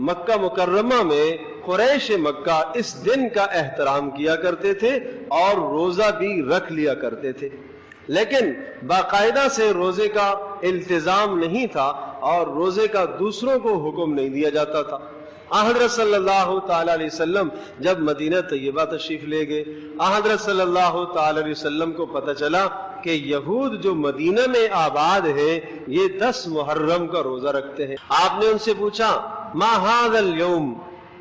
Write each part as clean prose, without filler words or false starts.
مکہ مکرمہ میں قریش مکہ اس دن کا احترام کیا کرتے تھے اور روزہ بھی رکھ لیا کرتے تھے، لیکن باقاعدہ سے روزے کا التزام نہیں تھا اور روزے کا دوسروں کو حکم نہیں دیا جاتا تھا۔ حضرت صلی اللہ تعالی علیہ وسلم جب مدینہ طیبہ تشریف لے گئے، حضرت صلی اللہ تعالی علیہ وسلم کو پتہ چلا کہ یہود جو مدینہ میں آباد ہے یہ 10 محرم کا روزہ رکھتے ہیں۔ آپ نے ان سے پوچھا ما ھذا اليوم،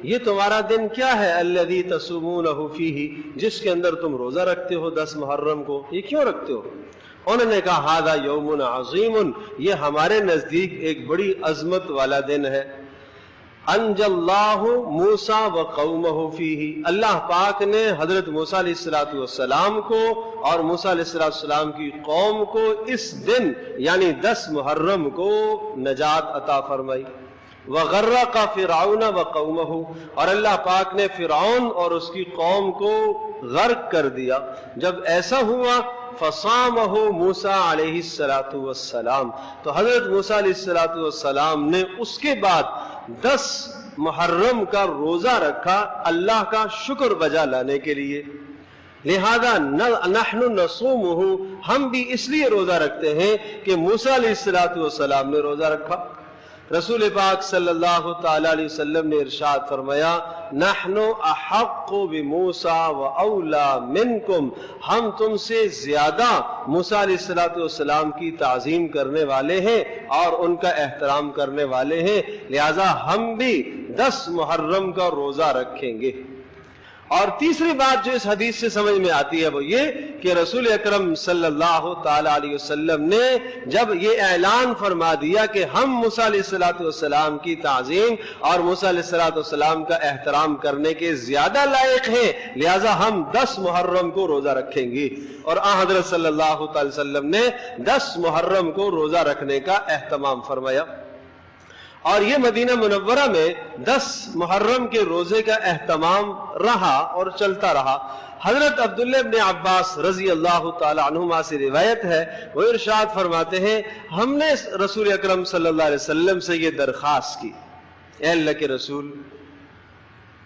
یہ تمہارا دن کیا ہے الذی تصومونہ فیہ، جس کے اندر تم روزہ رکھتے ہو 10 محرم کو، یہ کیوں رکھتے ہو؟ انہوں نے کہا ھذا یوم عظیم، یہ ہمارے نزدیک ایک بڑی عظمت والا دن ہے۔ انجى اللہ موسیٰ وقومہ فیہ، اللہ پاک نے حضرت موسیٰ علیہ السلام کو اور موسیٰ علیہ السلام کی قوم کو اس دن یعنی 10 محرم کو نجات عطا فرمائی۔ وغرق فرعون وقومہ، اور اللہ پاک نے فرعون اور اس کی قوم کو غرق کر دیا۔ جب ایسا ہوا فصامہ موسیٰ علیہ السلام، تو حضرت موسیٰ علیہ السلام نے اس کے بعد 10 محرم کا روزہ رکھا اللہ کا شکر بجا لانے کے لیے۔ لہذا نحن نصومہ، ہم بھی اس لیے روزہ رکھتے ہیں کہ موسیٰ علیہ السلام نے روزہ رکھا۔ رسول پاک صلی اللہ تعالی علیہ وسلم نے ارشاد فرمایا نحن احق بموسیٰ واولی منکم، ہم تم سے زیادہ موسیٰ علیہ السلام کی تعظیم کرنے والے ہیں اور ان کا احترام کرنے والے ہیں، لہذا ہم بھی 10 محرم کا روزہ رکھیں گے۔ اور تیسری بات جو اس حدیث سے سمجھ میں آتی ہے وہ یہ کہ رسول اکرم صلی اللہ تعالی علیہ وسلم نے جب یہ اعلان فرما دیا کہ ہم موسیٰ علیہ السلام کی تعظیم اور موسیٰ علیہ السلام کا احترام کرنے کے زیادہ لائق ہیں، لہذا ہم 10 محرم کو روزہ رکھیں گے، اور حضرت صلی اللہ تعالی وسلم نے 10 محرم کو روزہ رکھنے کا اہتمام فرمایا۔ اور یہ مدینہ منورہ میں 10 محرم کے روزے کا اہتمام رہا اور چلتا رہا۔ حضرت عبداللہ ابن عباس رضی اللہ تعالی عنہما سے روایت ہے، وہ ارشاد فرماتے ہیں ہم نے رسول اکرم صلی اللہ علیہ وسلم سے یہ درخواست کی، اے اللہ کے رسول،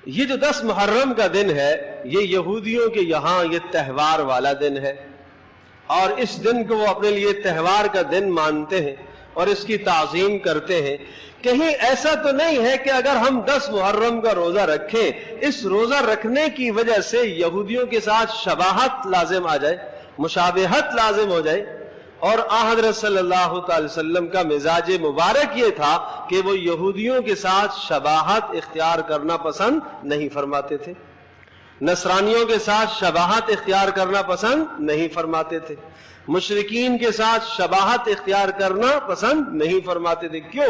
یہ جو 10 محرم کا دن ہے یہ یہودیوں کے یہاں یہ تہوار والا دن ہے، اور اس دن کو وہ اپنے لیے تہوار کا دن مانتے ہیں اور اس کی تعظیم کرتے ہیں۔ کہیں ایسا تو نہیں ہے کہ اگر ہم 10 محرم کا روزہ رکھیں، اس روزہ رکھنے کی وجہ سے یہودیوں کے ساتھ شباہت لازم آ جائے، مشابہت لازم ہو جائے؟ اور حضرت صلی اللہ تعالی وسلم کا مزاج مبارک یہ تھا کہ وہ یہودیوں کے ساتھ شباہت اختیار کرنا پسند نہیں فرماتے تھے، نصرانیوں کے ساتھ شباہت اختیار کرنا پسند نہیں فرماتے تھے، مشرکین کے ساتھ شباہت اختیار کرنا پسند نہیں فرماتے تھے۔ کیوں؟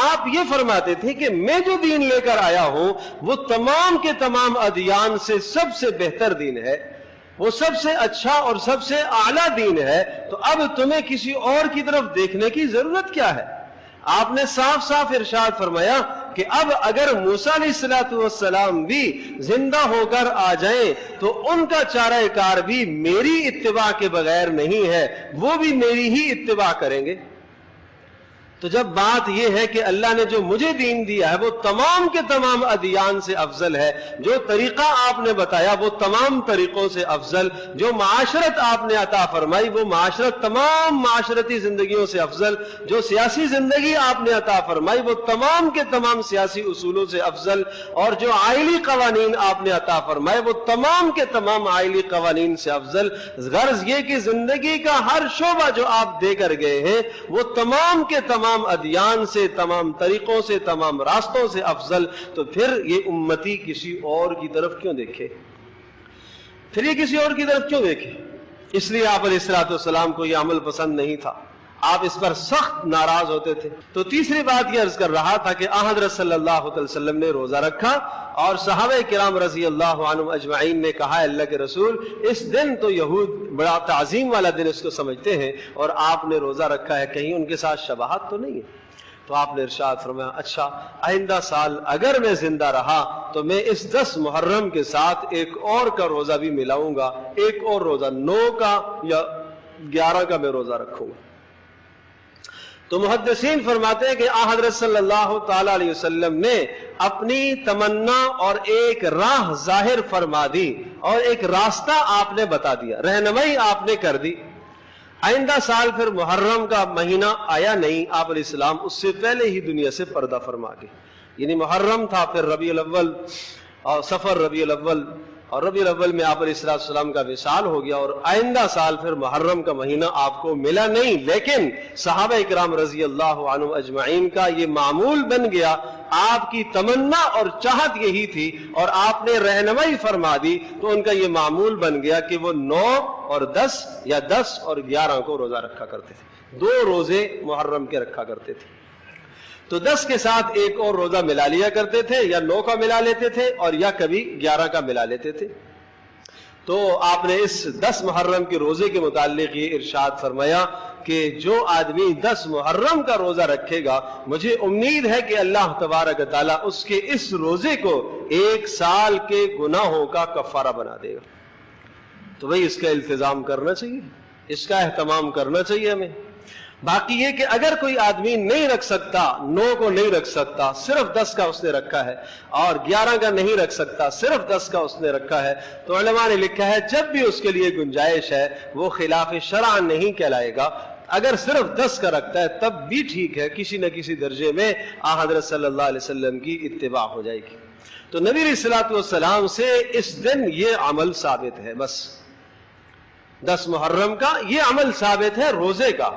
آپ یہ فرماتے تھے کہ میں جو دین لے کر آیا ہوں وہ تمام کے تمام ادیان سے سب سے بہتر دین ہے، وہ سب سے اچھا اور سب سے اعلیٰ دین ہے، تو اب تمہیں کسی اور کی طرف دیکھنے کی ضرورت کیا ہے؟ آپ نے صاف صاف ارشاد فرمایا کہ اب اگر موسیٰ علیہ السلام بھی زندہ ہو کر آ جائیں تو ان کا چارہ کار بھی میری اتباع کے بغیر نہیں ہے، وہ بھی میری ہی اتباع کریں گے۔ تو جب بات یہ ہے کہ اللہ نے جو مجھے دین دیا ہے وہ تمام کے تمام ادیان سے افضل ہے، جو طریقہ آپ نے بتایا وہ تمام طریقوں سے افضل، جو معاشرت آپ نے عطا فرمائی وہ معاشرت تمام معاشرتی زندگیوں سے افضل، جو سیاسی زندگی آپ نے عطا فرمائی وہ تمام کے تمام سیاسی اصولوں سے افضل، اور جو آئلی قوانین آپ نے عطا فرمائے وہ تمام کے تمام آئلی قوانین سے افضل۔ غرض یہ کہ زندگی کا ہر شعبہ جو آپ دے کر گئے ہیں وہ تمام کے تمام ادیان سے، تمام طریقوں سے، تمام راستوں سے افضل، تو پھر یہ امتی کسی اور کی طرف کیوں دیکھے؟ پھر یہ کسی اور کی طرف کیوں دیکھے؟ اس لیے آپ علیہ السلام کو یہ عمل پسند نہیں تھا، آپ اس پر سخت ناراض ہوتے تھے۔ تو تیسری بات یہ عرض کر رہا تھا کہ حضرت صلی اللہ علیہ وسلم نے روزہ رکھا اور صحابہ کرام رضی اللہ عنہم اجمعین نے کہا اللہ کے رسول اس دن تو یہود بڑا تعظیم والا دن اس کو سمجھتے ہیں اور آپ نے روزہ رکھا ہے، کہیں ان کے ساتھ شباہت تو نہیں ہے؟ تو آپ نے ارشاد فرمایا اچھا آئندہ سال اگر میں زندہ رہا تو میں اس 10 محرم کے ساتھ ایک اور کا روزہ بھی ملاؤں گا، ایک اور روزہ 9 کا یا 11 کا میں روزہ رکھوں گا۔ تو محدثین فرماتے ہیں کہ حضرت صلی اللہ تعالی علیہ وسلم نے اپنی تمنا اور ایک راہ ظاہر فرما دی اور ایک راستہ آپ نے بتا دیا، رہنمائی آپ نے کر دی۔ آئندہ سال پھر محرم کا مہینہ آیا نہیں، آپ علیہ السلام اس سے پہلے ہی دنیا سے پردہ فرما گئے، یعنی محرم تھا، پھر ربیع الاول اور سفر ربیع الاول، اور ربیع الاول میں آپ علیہ السلام کا وصال ہو گیا، اور آئندہ سال پھر محرم کا مہینہ آپ کو ملا نہیں، لیکن صحابہ اکرام رضی اللہ عنہم اجمعین کا یہ معمول بن گیا، آپ کی تمنا اور چاہت یہی تھی اور آپ نے رہنمائی فرما دی، تو ان کا یہ معمول بن گیا کہ وہ 9 اور 10 یا 10 اور 11 کو روزہ رکھا کرتے تھے، 2 روزے محرم کے رکھا کرتے تھے۔ تو 10 کے ساتھ ایک اور روزہ ملا لیا کرتے تھے، یا 9 کا ملا لیتے تھے اور یا کبھی 11 کا ملا لیتے تھے۔ تو آپ نے اس 10 محرم کے روزے کے متعلق یہ ارشاد فرمایا کہ جو آدمی 10 محرم کا روزہ رکھے گا، مجھے امید ہے کہ اللہ تبارک تعالیٰ اس کے اس روزے کو 1 سال کے گناہوں کا کفارہ بنا دے گا۔ تو بھئی اس کا التزام کرنا چاہیے، اس کا اہتمام کرنا چاہیے ہمیں۔ باقی یہ کہ اگر کوئی آدمی نہیں رکھ سکتا، 9 کو نہیں رکھ سکتا، صرف 10 کا اس نے رکھا ہے، اور 11 کا نہیں رکھ سکتا، صرف 10 کا اس نے رکھا ہے، تو علماء نے لکھا ہے جب بھی اس کے لیے گنجائش ہے وہ خلاف شرع نہیں کہلائے گا۔ اگر صرف 10 کا رکھتا ہے تب بھی ٹھیک ہے، کسی نہ کسی درجے میں حضرت صلی اللہ علیہ وسلم کی اتباع ہو جائے گی۔ تو نبی علیہ الصلوۃ والسلام سے اس دن یہ عمل ثابت ہے، بس 10 محرم کا یہ عمل ثابت ہے روزے کا۔